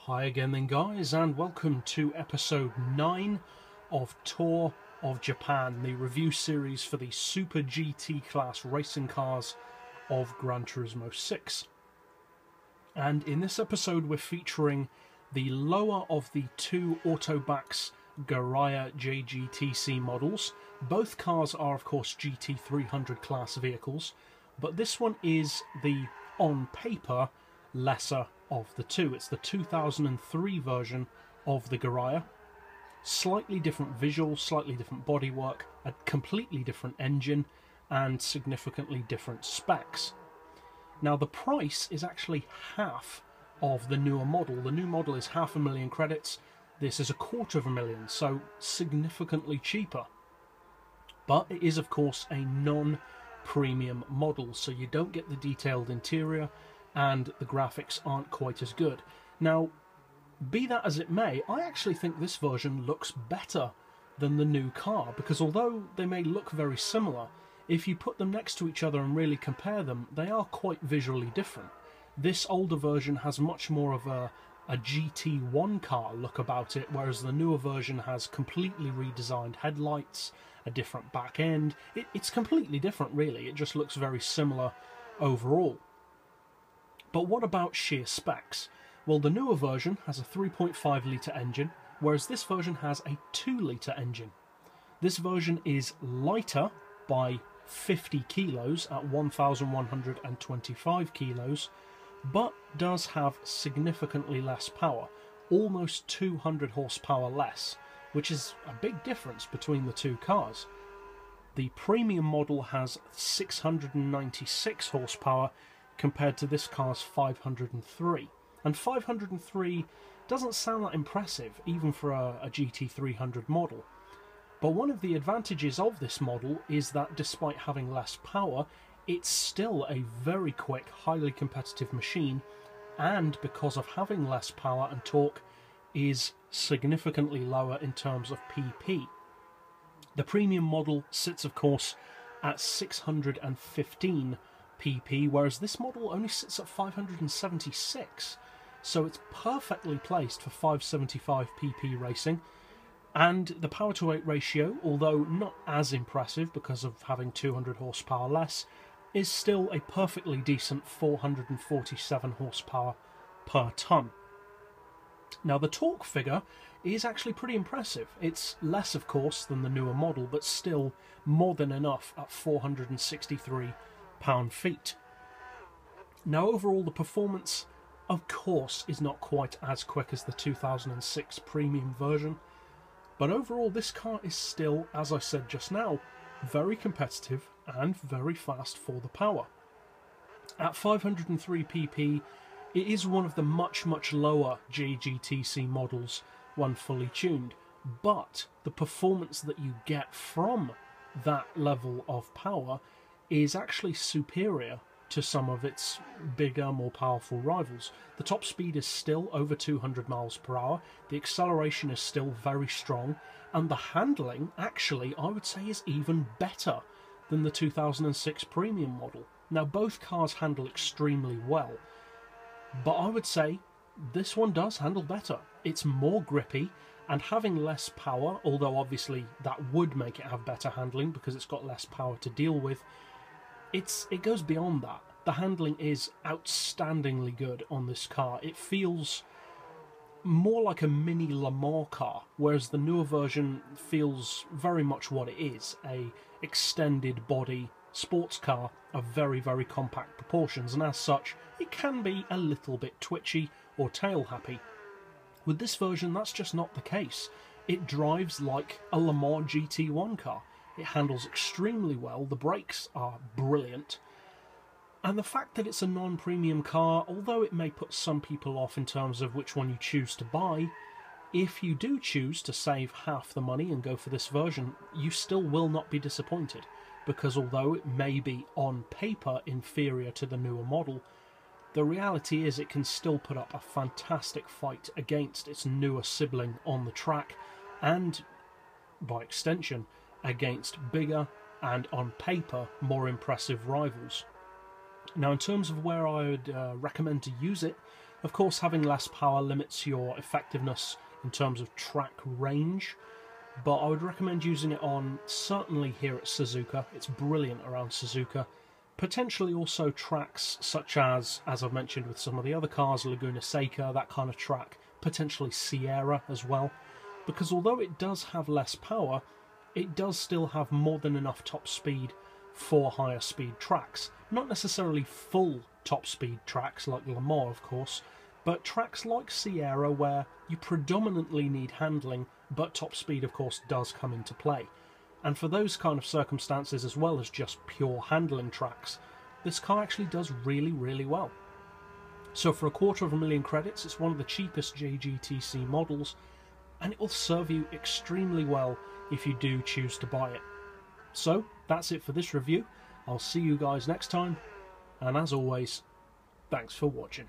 Hi again then guys, and welcome to episode 9 of Tour of Japan, the review series for the Super GT class racing cars of Gran Turismo 6. And in this episode we're featuring the lower of the two Autobax Garaiya JGTC models. Both cars are of course GT300 class vehicles, but this one is the, on paper, lesser of the two. It's the 2003 version of the Garaiya. Slightly different visuals, slightly different bodywork, a completely different engine, and significantly different specs. Now the price is actually half of the newer model. The new model is 500,000 credits. This is 250,000, so significantly cheaper. But it is of course a non-premium model, so you don't get the detailed interior and the graphics aren't quite as good. Now, be that as it may, I actually think this version looks better than the new car, because although they may look very similar, if you put them next to each other and really compare them, they are quite visually different. This older version has much more of a GT1 car look about it, whereas the newer version has completely redesigned headlights, a different back end. It's completely different really, it just looks very similar overall. But what about sheer specs? Well, the newer version has a 3.5 litre engine, whereas this version has a 2 litre engine. This version is lighter by 50 kilos at 1,125 kilos, but does have significantly less power, almost 200 horsepower less, which is a big difference between the two cars. The premium model has 696 horsepower, compared to this car's 503. And 503 doesn't sound that impressive, even for a GT300 model. But one of the advantages of this model is that despite having less power, it's still a very quick, highly competitive machine, and because of having less power and torque, is significantly lower in terms of PP. The premium model sits, of course, at 615 PP, whereas this model only sits at 576, so it's perfectly placed for 575 PP racing. And the power to weight ratio, although not as impressive because of having 200 horsepower less, is still a perfectly decent 447 horsepower per tonne. Now the torque figure is actually pretty impressive. It's less of course than the newer model, but still more than enough at 463 pound-feet. Now overall the performance of course is not quite as quick as the 2006 premium version, but overall this car is still, as I said just now, very competitive and very fast for the power. At 503 pp it is one of the much lower JGTC models when fully tuned, but the performance that you get from that level of power is actually superior to some of its bigger, more powerful rivals. The top speed is still over 200 miles per hour, the acceleration is still very strong, and the handling actually, I would say, is even better than the 2006 premium model. Now both cars handle extremely well, but I would say this one does handle better. It's more grippy, and having less power, although obviously that would make it have better handling because it's got less power to deal with, it goes beyond that. The handling is outstandingly good on this car. It feels more like a mini Le Mans car, whereas the newer version feels very much what it is, a extended body sports car of very compact proportions, and as such it can be a little bit twitchy or tail happy. With this version that's just not the case. It drives like a Le Mans GT1 car. It handles extremely well, the brakes are brilliant, and the fact that it's a non-premium car, although it may put some people off in terms of which one you choose to buy, if you do choose to save half the money and go for this version, you still will not be disappointed, because although it may be on paper inferior to the newer model, the reality is it can still put up a fantastic fight against its newer sibling on the track, and by extension against bigger and on paper more impressive rivals. Now in terms of where I would recommend to use it, Of course, having less power limits your effectiveness in terms of track range, but I would recommend using it on, certainly here at Suzuka. It's brilliant around Suzuka. Potentially also tracks such as I've mentioned with some of the other cars, Laguna Seca, that kind of track, potentially Sierra as well, because although it does have less power, it does still have more than enough top speed for higher speed tracks. Not necessarily full top speed tracks like Le Mans, of course, but tracks like Sierra where you predominantly need handling, but top speed of course does come into play. And for those kind of circumstances, as well as just pure handling tracks, this car actually does really, really well. So for $250,000 credits, it's one of the cheapest JGTC models, and it will serve you extremely well if you do choose to buy it. So that's it for this review. I'll see you guys next time, and as always, thanks for watching.